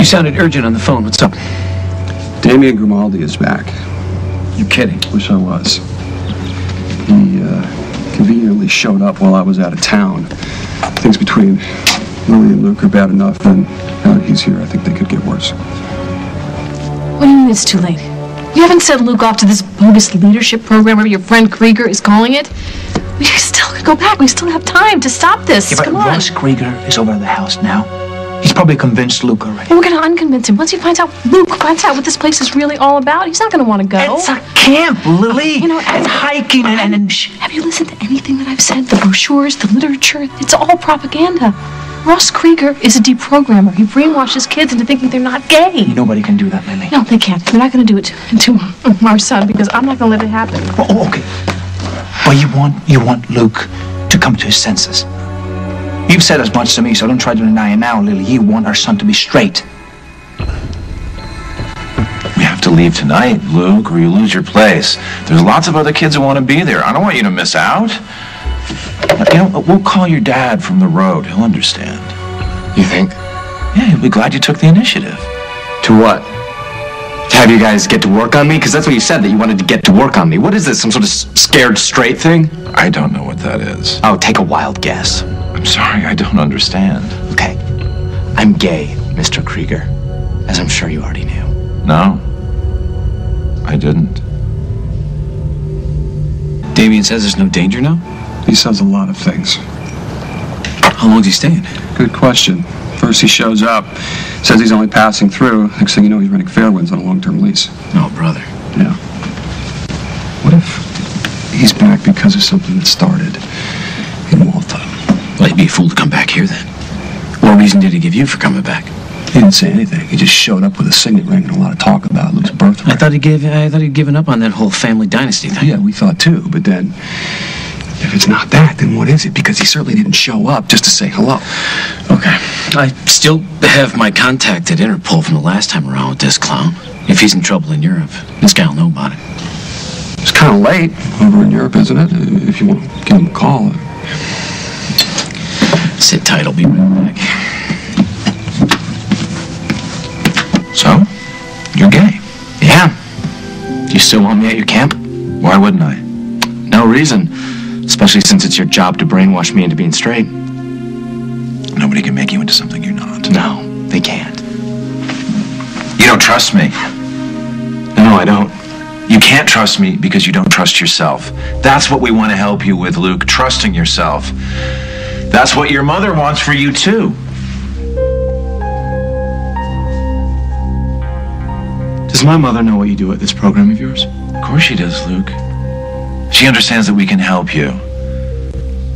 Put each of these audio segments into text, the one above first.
You sounded urgent on the phone. What's up? Damien Grimaldi is back. You're kidding. Wish I was. He conveniently showed up while I was out of town. Things between Lily and Luke are bad enough, and now that he's here, I think they could get worse. What do you mean it's too late? You haven't sent Luke off to this bogus leadership program where your friend Krieger is calling it? We still could go back. We still have time to stop this. Yeah, but Come on. Ross Krieger is over at the house now. He's probably convinced Luke already. And we're going to unconvince him. Once he finds out, Luke finds out what this place is really all about, he's not going to want to go. It's a camp, Lily. You know, it's hiking and have you listened to anything that I've said? The brochures, the literature, it's all propaganda. Ross Krieger is a deprogrammer. He brainwashes kids into thinking they're not gay. Nobody can do that, Lily. No, they can't. They're not going to do it to our son because I'm not going to let it happen. Oh, okay. But you want Luke to come to his senses. You've said as much to me, so don't try to deny it now, Lily. You want our son to be straight. We have to leave tonight, Luke, or you lose your place. There's lots of other kids who want to be there. I don't want you to miss out. You know, we'll call your dad from the road. He'll understand. You think? Yeah, he'll be glad you took the initiative. To what? To have you guys get to work on me? Because that's what you said, that you wanted to get to work on me. What is this, some sort of scared straight thing? I don't know what that is. Oh, take a wild guess. I'm sorry, I don't understand. Okay. I'm gay, Mr. Krieger, as I'm sure you already knew. No, I didn't. Damien says there's no danger now? He says a lot of things. How long's he staying? Good question. First he shows up, says he's only passing through. Next thing you know, he's renting Fairwinds on a long-term lease. Oh, brother. Yeah. What if he's back because of something that started in Malta? Well, he'd be a fool to come back here then. What reason did he give you for coming back? He didn't say anything. He just showed up with a signet ring and a lot of talk about Luke's birthright. I thought he'd given up on that whole family dynasty thing. Yeah, we thought too, but then if it's not that, then what is it? Because he certainly didn't show up just to say hello. Okay. I still have my contact at Interpol from the last time around with this clown. If he's in trouble in Europe, this guy will know about it. It's kind of late over in Europe, isn't it? If you want to give him a call. Sit tight, I'll be right back. So? You're gay? Yeah. Do you still want me at your camp? Why wouldn't I? No reason. Especially since it's your job to brainwash me into being straight. Nobody can make you into something you're not. No, they can't. You don't trust me. No, I don't. You can't trust me because you don't trust yourself. That's what we want to help you with, Luke. Trusting yourself. That's what your mother wants for you, too. Does my mother know what you do at this program of yours? Of course she does, Luke. She understands that we can help you.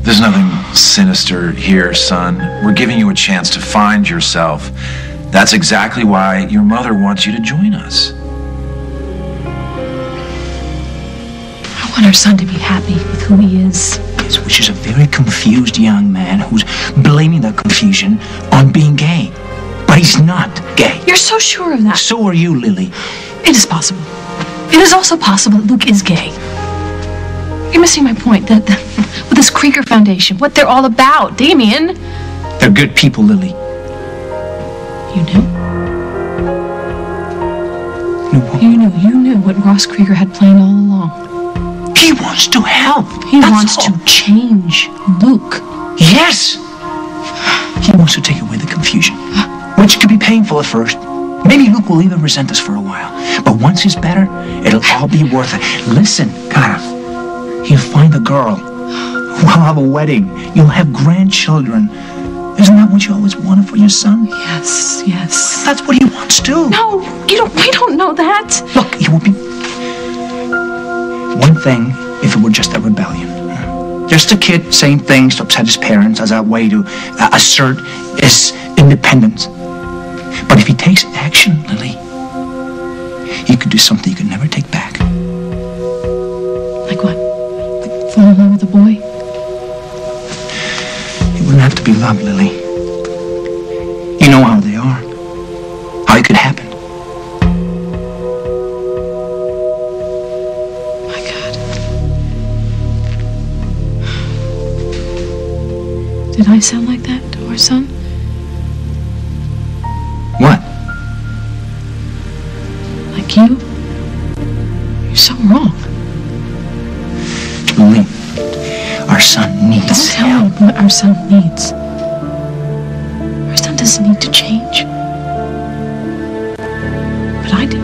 There's nothing sinister here, son. We're giving you a chance to find yourself. That's exactly why your mother wants you to join us. I want our son to be happy with who he is. Yes, which is a very confused young man who's blaming that confusion on being gay. But he's not gay. You're so sure of that. So are you, Lily. It is possible. It is also possible that Luke is gay. You're missing my point. That with this Krieger Foundation, what they're all about, Damien. They're good people, Lily. You knew? You knew what Ross Krieger had planned all along. He wants to help. He wants to change Luke. Yes. He wants to take away the confusion, which could be painful at first. Maybe Luke will even resent us for a while. But once he's better, it'll all be worth it. Listen, Cara. He'll find a girl. We'll have a wedding. You'll have grandchildren. Isn't that what you always wanted for your son? Yes, yes. That's what he wants too. No, we don't know that. Look, he will be... One thing if it were just a rebellion. Just a kid saying things to upset his parents as a way to assert his independence. But if he takes action, Lily, he could do something he could never take back. Like what? Like fall in love with a boy? It wouldn't have to be love, Lily. You know how they are. How it could happen. My God. Did I sound like that to our son? What? you? You're so wrong. Lily, our son needs Don't tell me what our son needs. Our son doesn't need to change. But I do.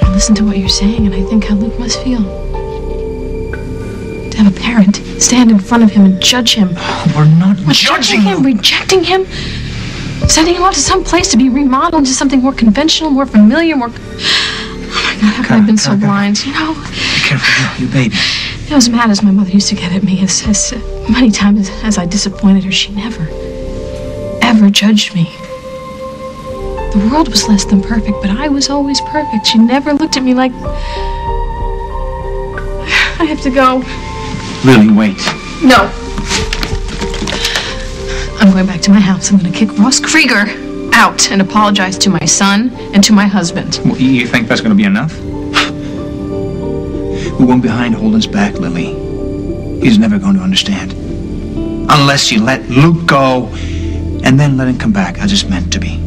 I listen to what you're saying, and I think how Luke must feel. To have a parent stand in front of him and judge him. We're not judging him, rejecting him, sending him off to some place to be remodeled into something more conventional, more familiar, more... Oh my God, how could I have been so blind, you know? Be careful, you baby. You know, as mad as my mother used to get at me, as many times as I disappointed her, she never, ever judged me. The world was less than perfect, but I was always perfect. She never looked at me like... I have to go. Lily, wait. No. I'm going back to my house. I'm going to kick Ross Krieger out and apologize to my son and to my husband. Well, you think that's going to be enough? We won't behind Holden's back, Lily. He's never going to understand. Unless you let Luke go and then let him come back as it's meant to be.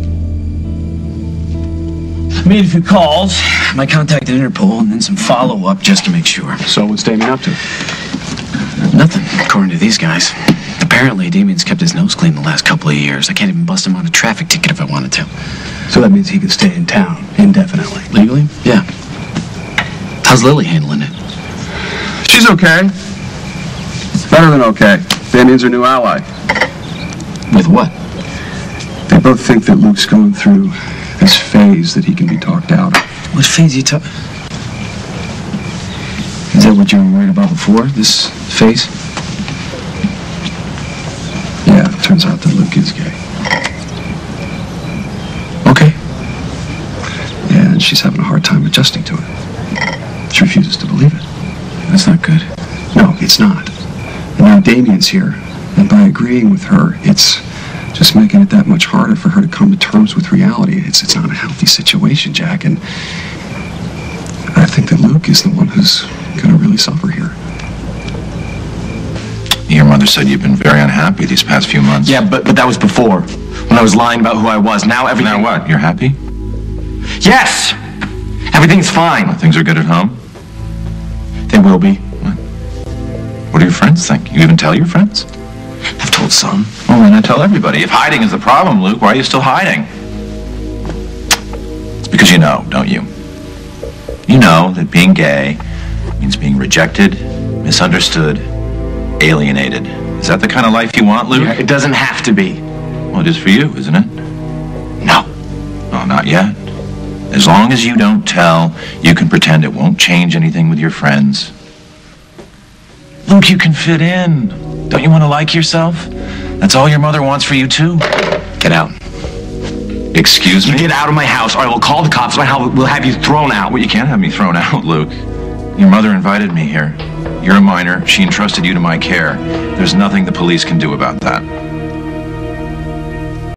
Made a few calls. I contacted Interpol and then some follow-up just to make sure. So what's Damien up to? Nothing, according to these guys. Apparently, Damien's kept his nose clean the last couple of years. I can't even bust him on a traffic ticket if I wanted to. So that means he can stay in town indefinitely. Legally? Yeah. How's Lily handling it? She's okay. Better than okay. Damien's her new ally. With what? They both think that Luke's going through this phase that he can be talked out of. What phase are you talking? Is that what you were worried about before, this phase? Yeah, it turns out that Luke is gay. Okay. Yeah, and she's having a hard time adjusting to it. She refuses to believe it. That's not good. No, it's not. And now Damien's here, and by agreeing with her, it's just making it that much harder for her to come to terms with reality. It's not a healthy situation, Jack, and I think that Luke is the one who's going to really suffer here. Your mother said you've been very unhappy these past few months. Yeah, but that was before, when I was lying about who I was. Now everything... Now what? You're happy? Yes! Everything's fine. Things are good at home? They will be. What do your friends think? You even tell your friends? I've told some. Well, then I tell everybody. If hiding is the problem, Luke, why are you still hiding? It's because you know, don't you? You know that being gay means being rejected, misunderstood, alienated. Is that the kind of life you want, Luke? Yeah, it doesn't have to be. Well, it is for you, isn't it? No. No, not yet. As long as you don't tell, you can pretend it won't change anything with your friends. Luke, you can fit in. Don't you want to like yourself? That's all your mother wants for you, too. Get out. Excuse me? You get out of my house, or I will call the cops, or we'll have you thrown out. Well, you can't have me thrown out, Luke. Your mother invited me here. You're a minor. She entrusted you to my care. There's nothing the police can do about that.